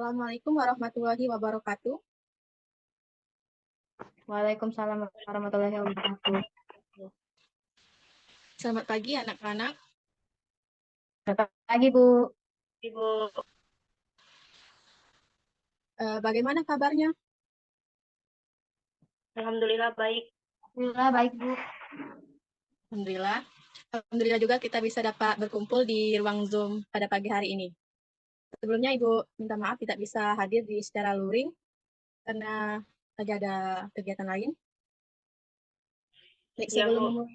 Assalamualaikum warahmatullahi wabarakatuh. Waalaikumsalam warahmatullahi wabarakatuh. Selamat pagi anak-anak. Selamat pagi, Bu. Ibu, Bagaimana kabarnya? alhamdulillah baik. Alhamdulillah baik, Bu. Alhamdulillah. Alhamdulillah juga kita bisa dapat berkumpul di ruang Zoom pada pagi hari ini. Sebelumnya Ibu minta maaf tidak bisa hadir di secara luring karena lagi ada kegiatan lain. Baik, Iya, Bu.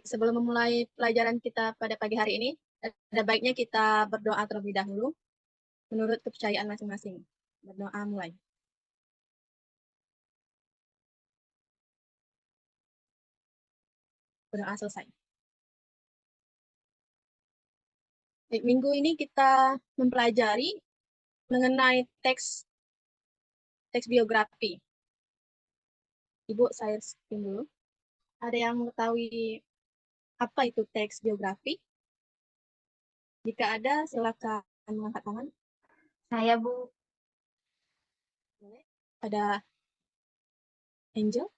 sebelum memulai pelajaran kita pada pagi hari ini, ada baiknya kita berdoa terlebih dahulu menurut kepercayaan masing-masing. Berdoa mulai. Berdoa selesai. Baik, minggu ini kita mempelajari mengenai teks biografi. Ibu, saya skip dulu. Ada yang mengetahui apa itu teks biografi? Jika ada, silakan mengangkat tangan. Saya, Bu. Ada Angel.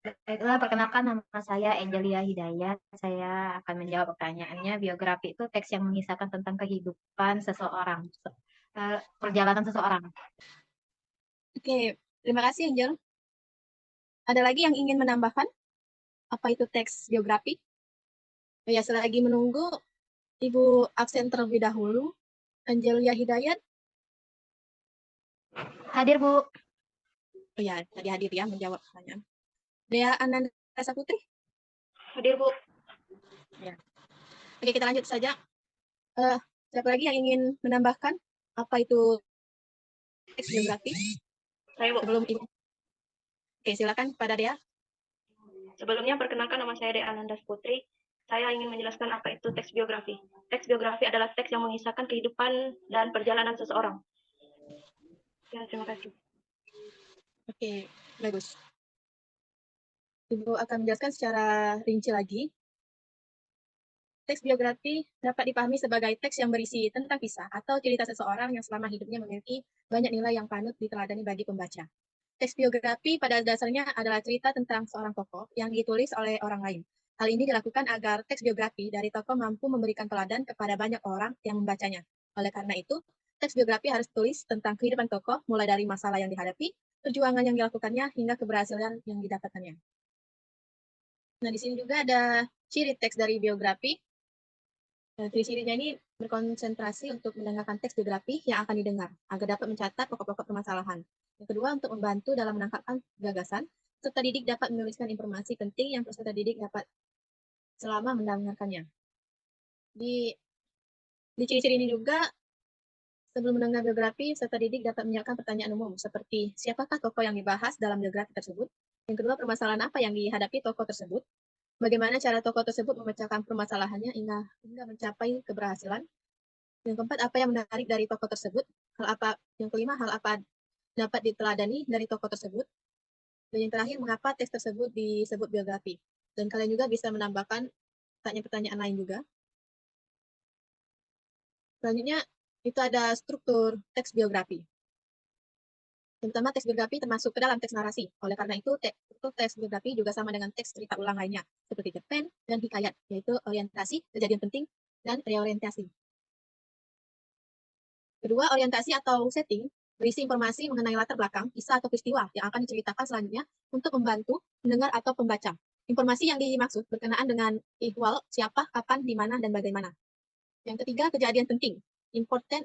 Baiklah, perkenalkan nama saya Angelia Hidayat. Saya akan menjawab pertanyaannya. Biografi itu teks yang mengisahkan tentang kehidupan seseorang, perjalanan seseorang. Oke, terima kasih Angel. Ada lagi yang ingin menambahkan apa itu teks biografi? Ya, selagi menunggu, Ibu absen terlebih dahulu. Angelia Hidayat. Hadir, Bu. Oh ya, tadi hadir ya menjawab pertanyaan. Dea Ananda Saputri. Hadir, Bu. Ya. Oke, kita lanjut saja. Siapa lagi yang ingin menambahkan apa itu teks biografi? Saya, Bu. Sebelum Ibu. Oke, silakan pada Dea. Sebelumnya, perkenalkan nama saya Dea Ananda Putri. Saya ingin menjelaskan apa itu teks biografi. Teks biografi adalah teks yang mengisahkan kehidupan dan perjalanan seseorang. Ya, terima kasih. Oke, bagus. Ibu akan menjelaskan secara rinci lagi. Teks biografi dapat dipahami sebagai teks yang berisi tentang kisah atau cerita seseorang yang selama hidupnya memiliki banyak nilai yang panut diteladani bagi pembaca. Teks biografi pada dasarnya adalah cerita tentang seorang tokoh yang ditulis oleh orang lain. Hal ini dilakukan agar teks biografi dari tokoh mampu memberikan teladan kepada banyak orang yang membacanya. Oleh karena itu, teks biografi harus tulis tentang kehidupan tokoh, mulai dari masalah yang dihadapi, perjuangan yang dilakukannya, hingga keberhasilan yang didapatkannya. Nah, di sini juga ada ciri teks dari biografi. Ciri-cirinya ini berkonsentrasi untuk mendengarkan teks biografi yang akan didengar, agar dapat mencatat pokok-pokok permasalahan. Yang kedua, untuk membantu dalam menangkapkan gagasan, peserta didik dapat menuliskan informasi penting yang peserta didik dapat selama mendengarkannya. Di ciri-ciri ini juga, sebelum mendengar biografi, peserta didik dapat menyiapkan pertanyaan umum, seperti siapakah tokoh yang dibahas dalam biografi tersebut? Yang kedua, permasalahan apa yang dihadapi tokoh tersebut? Bagaimana cara tokoh tersebut memecahkan permasalahannya hingga mencapai keberhasilan? Yang keempat, apa yang menarik dari tokoh tersebut? Yang kelima, hal apa dapat diteladani dari tokoh tersebut? Dan yang terakhir, mengapa teks tersebut disebut biografi? Dan kalian juga bisa menambahkan pertanyaan-pertanyaan lain juga. Selanjutnya, itu ada struktur teks biografi. Yang pertama, teks biografi termasuk ke dalam teks narasi. Oleh karena itu, teks biografi juga sama dengan teks cerita ulang lainnya, seperti cerpen dan hikayat, yaitu orientasi, kejadian penting, dan reorientasi. Kedua, orientasi atau setting berisi informasi mengenai latar belakang, kisah atau peristiwa yang akan diceritakan selanjutnya untuk membantu pendengar atau pembaca. Informasi yang dimaksud berkenaan dengan ihwal, siapa, kapan, di mana, dan bagaimana. Yang ketiga, kejadian penting, important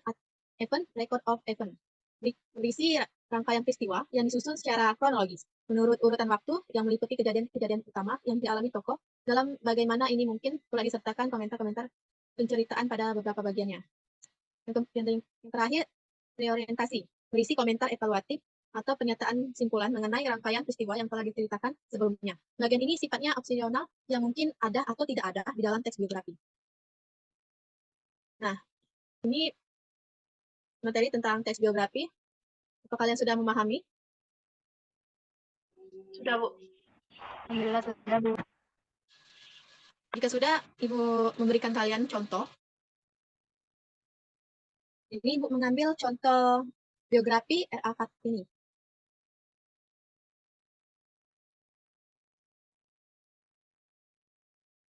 event, record of event. Berisi rangkaian peristiwa yang disusun secara kronologis, menurut urutan waktu yang meliputi kejadian-kejadian utama yang dialami tokoh, dalam bagaimana ini mungkin telah disertakan komentar-komentar penceritaan pada beberapa bagiannya. Yang terakhir, reorientasi, berisi komentar evaluatif atau pernyataan simpulan mengenai rangkaian peristiwa yang telah diceritakan sebelumnya. Bagian ini sifatnya opsional yang mungkin ada atau tidak ada di dalam teks biografi. Nah, ini materi tentang teks biografi. Apa kalian sudah memahami? Sudah, Bu. Alhamdulillah sudah, Bu. Jika sudah, Ibu memberikan kalian contoh. Ini Ibu mengambil contoh biografi R.A. Kartini.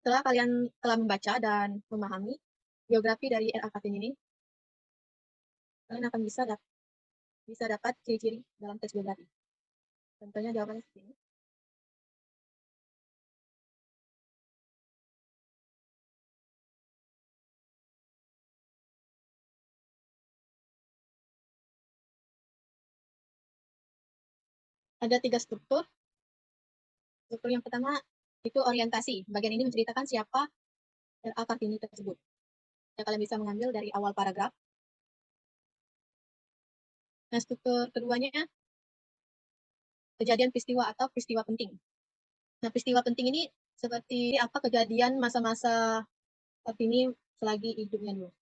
Setelah kalian telah membaca dan memahami biografi dari R.A. Kartini ini, kalian akan bisa dapat ciri-ciri dalam teks biografi. Contohnya jawabannya seperti ini. Ada 3 struktur. Struktur yang pertama itu orientasi. Bagian ini menceritakan siapa R.A. Kartini tersebut. Ya, kalian bisa mengambil dari awal paragraf. Nah, struktur keduanya kejadian peristiwa atau peristiwa penting. Nah, peristiwa penting ini seperti apa kejadian masa-masa Kartini selagi hidupnya dulu.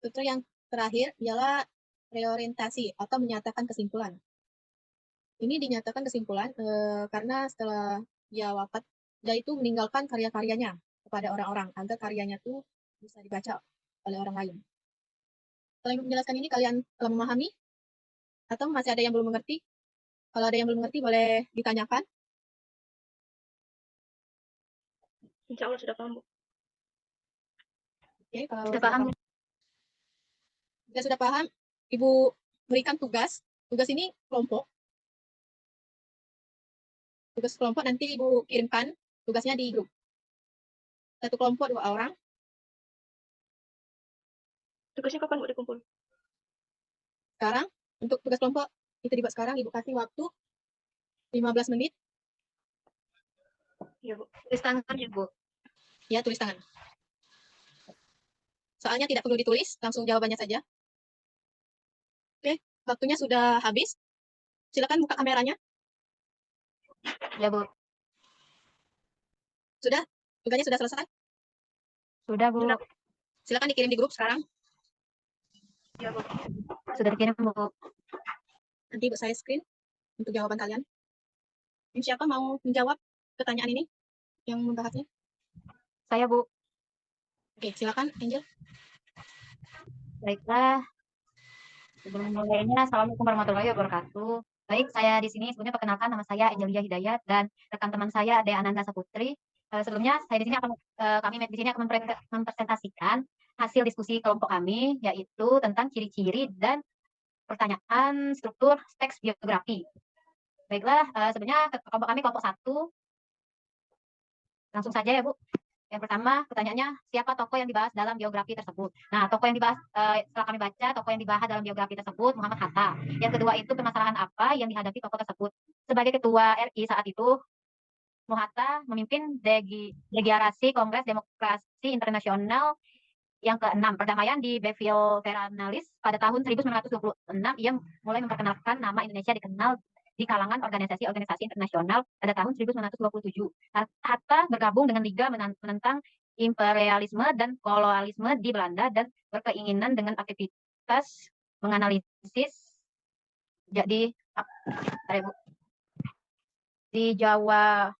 Struktur yang terakhir ialah reorientasi atau menyatakan kesimpulan. Ini dinyatakan kesimpulan karena setelah dia wafat, dia itu meninggalkan karya-karyanya kepada orang-orang agar karyanya itu bisa dibaca oleh orang lain. Setelah menjelaskan ini, kalian telah memahami atau masih ada yang belum mengerti? Kalau ada yang belum mengerti, boleh ditanyakan. Insya Allah sudah paham, Bu. Oke, kalau Sudah paham? Jika sudah paham, Ibu berikan tugas. Tugas ini kelompok. Tugas kelompok nanti Ibu kirimkan tugasnya di grup. Satu kelompok 2 orang. Tugasnya kapan, Bu, dikumpul? Sekarang, untuk tugas kelompok itu dibuat sekarang. Ibu kasih waktu 15 menit. Iya, Bu. Tulis tangan ya, Bu. Ya, tulis tangan. Soalnya tidak perlu ditulis, langsung jawabannya saja. Oke, waktunya sudah habis. Silakan buka kameranya. Ya, Bu. Sudah? Tugasnya sudah selesai? Sudah, Bu. Sudah. Silakan dikirim di grup sekarang. Iya, Bu. Sudah dikirim, Bu. Nanti Ibu saya screen untuk jawaban kalian. Ini siapa mau menjawab pertanyaan ini yang membahasnya? Saya, Bu. Oke, silakan Angel. Baiklah. Sebelum mulainya, Assalamualaikum warahmatullahi wabarakatuh. Baik, saya di sini sebelumnya perkenalkan nama saya Angelia Hidayat dan rekan teman saya Dea Ananda Saputri. Sebelumnya saya di sini kami di sini akan mempresentasikan hasil diskusi kelompok kami, yaitu tentang ciri-ciri dan pertanyaan struktur teks biografi. Baiklah, sebenarnya kelompok kami kelompok 1. Langsung saja ya, Bu. Yang pertama, pertanyaannya, siapa tokoh yang dibahas dalam biografi tersebut? Nah, tokoh yang dibahas, setelah kami baca, tokoh yang dibahas dalam biografi tersebut, Muhammad Hatta. Yang kedua itu, permasalahan apa yang dihadapi tokoh tersebut? Sebagai ketua RI saat itu, Hatta memimpin deklarasi Kongres Demokrasi Internasional yang ke-6, perdamaian di Belleville, Vernalis pada tahun 1926. Ia mulai memperkenalkan nama Indonesia dikenal di kalangan organisasi-organisasi internasional pada tahun 1927. Hatta bergabung dengan Liga menentang imperialisme dan kolonialisme di Belanda dan berkeinginan dengan aktivitas menganalisis jadi di Jawa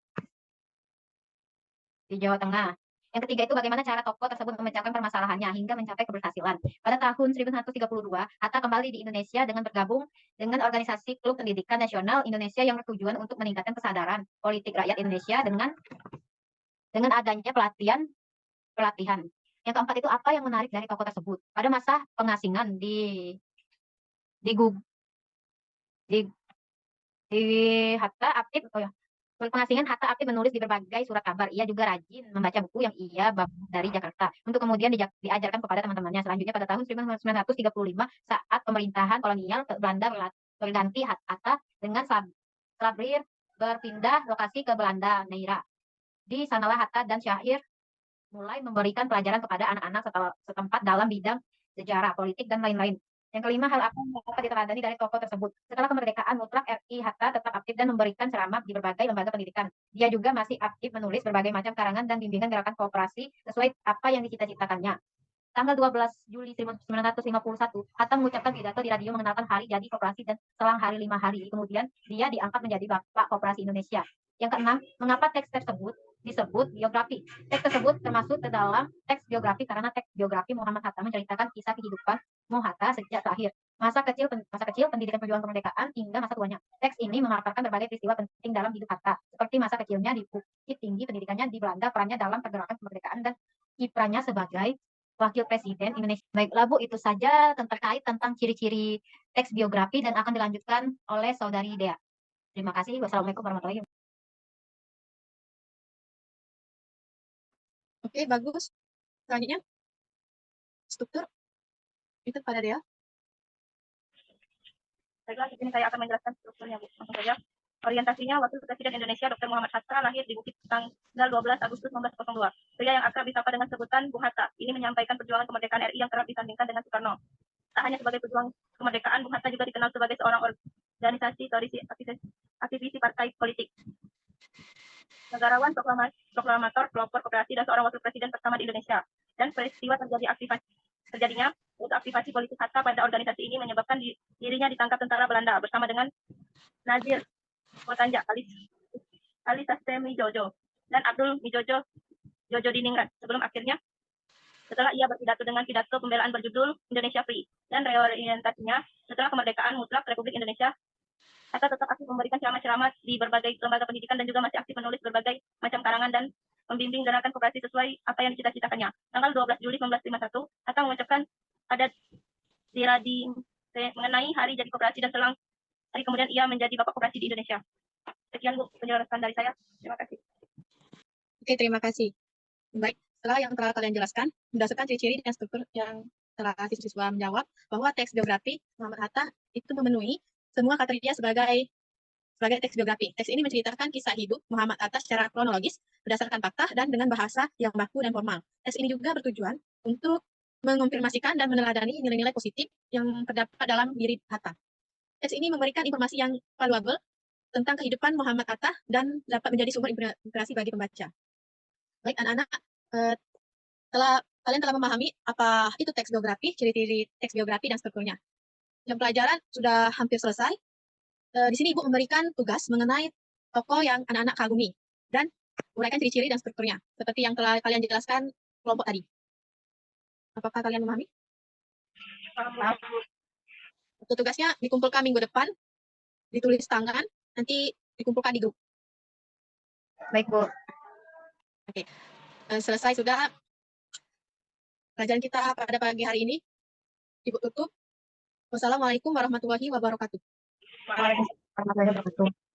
Tengah. Yang ketiga itu bagaimana cara tokoh tersebut memecahkan permasalahannya hingga mencapai keberhasilan. Pada tahun 1932, Hatta kembali di Indonesia dengan bergabung dengan organisasi Klub Pendidikan Nasional Indonesia yang bertujuan untuk meningkatkan kesadaran politik rakyat Indonesia dengan adanya pelatihan. Yang keempat itu apa yang menarik dari tokoh tersebut? Pada masa pengasingan di Hatta aktif pengasingan, Hatta aktif menulis di berbagai surat kabar. Ia juga rajin membaca buku yang ia bawa dari Jakarta untuk kemudian diajarkan kepada teman-temannya. Selanjutnya pada tahun 1935 saat pemerintahan kolonial Belanda berganti, Hatta dengan Slabrir berpindah lokasi ke Belanda, Neira. Di sanalah Hatta dan Syahir mulai memberikan pelajaran kepada anak-anak setempat dalam bidang sejarah, politik, dan lain-lain. Yang kelima, hal apa yang dapat diteladani dari tokoh tersebut? Setelah kemerdekaan mutlak RI, Hatta tetap aktif dan memberikan ceramah di berbagai lembaga pendidikan. Dia juga masih aktif menulis berbagai macam karangan dan bimbingan gerakan kooperasi sesuai apa yang dicita-citakannya. Tanggal 12 Juli 1951, Hatta mengucapkan pidato di radio mengenalkan hari jadi koperasi dan selang hari 5 hari. Kemudian dia diangkat menjadi Bapak Koperasi Indonesia. Yang keenam, mengapa teks tersebut disebut biografi? Teks tersebut termasuk ke dalam teks biografi karena teks biografi Muhammad Hatta menceritakan kisah kehidupan Soekarno Hatta sejak terakhir masa kecil pendidikan perjuangan kemerdekaan hingga masa tuanya. Teks ini memaparkan berbagai peristiwa penting dalam hidup Hatta, seperti masa kecilnya di Bukit Tinggi, pendidikannya di Belanda, perannya dalam pergerakan kemerdekaan, dan kiprahnya sebagai Wakil Presiden Indonesia. Baiklah Bu, itu saja terkait tentang ciri-ciri teks biografi dan akan dilanjutkan oleh Saudari Dea. Terima kasih. Wassalamualaikum warahmatullahi wabarakatuh. Oke, bagus. Selanjutnya, struktur. Itu pada Dea. Baiklah, di sini saya akan menjelaskan strukturnya, Bu. Langsung saja. Orientasinya, Wakil Presiden Indonesia Dr. Muhammad Hatta lahir di Bukit tanggal 12 Agustus 1902. Pria yang akrab disapa dengan sebutan Bu Hatta. Ini menyampaikan perjuangan kemerdekaan RI yang kerap disandingkan dengan Soekarno. Tak hanya sebagai pejuang kemerdekaan, Bung Hatta juga dikenal sebagai seorang organisasi aktivis partai politik, negarawan, proklamator, pelopor koperasi, dan seorang wakil presiden pertama di Indonesia. Dan peristiwa terjadinya untuk aktivasi politik Hatta pada organisasi ini menyebabkan dirinya ditangkap tentara Belanda bersama dengan Nazir Kotanja, Ali Sastemi Jojo, dan Abdul Mijojo Jojo Diningrat. Setelah ia berpidato dengan pidato pembelaan berjudul Indonesia Free dan reorientasinya setelah kemerdekaan mutlak Republik Indonesia, Hatta tetap aktif memberikan ceramah-ceramah di berbagai lembaga pendidikan dan juga masih aktif menulis berbagai macam karangan dan membimbing gerakan koperasi sesuai apa yang dicita-citakannya. Tanggal 12 Juli 1951, Hatta mengucapkan adat di Rading mengenai hari jadi koperasi dan selang hari kemudian ia menjadi Bapak Koperasi di Indonesia. Sekian Bu penjelasan dari saya. Terima kasih. Oke, terima kasih. Baik, setelah yang telah kalian jelaskan, berdasarkan ciri-ciri dan struktur yang telah siswa menjawab, bahwa teks biografi Muhammad Hatta itu memenuhi semua kriteria sebagai teks biografi. Teks ini menceritakan kisah hidup Muhammad Hatta secara kronologis, berdasarkan fakta, dan dengan bahasa yang baku dan formal. Teks ini juga bertujuan untuk mengonfirmasikan dan meneladani nilai-nilai positif yang terdapat dalam diri Hatta. Teks ini memberikan informasi yang valuable tentang kehidupan Muhammad Hatta dan dapat menjadi sumber inspirasi bagi pembaca. Baik, anak-anak, kalian telah memahami apa itu teks biografi, ciri-ciri teks biografi, dan strukturnya. Jam pelajaran sudah hampir selesai. Di sini Ibu memberikan tugas mengenai tokoh yang anak-anak kagumi dan uraikan ciri-ciri dan strukturnya, seperti yang telah kalian jelaskan kelompok tadi. Apakah kalian memahami? Waktu tugasnya dikumpulkan minggu depan, ditulis tangan, nanti dikumpulkan di grup. Baik Bu. Oke. Selesai sudah pelajaran kita pada pagi hari ini. Ibu tutup. Wassalamualaikum warahmatullahi wabarakatuh. Waalaikumsalam warahmatullahi wabarakatuh.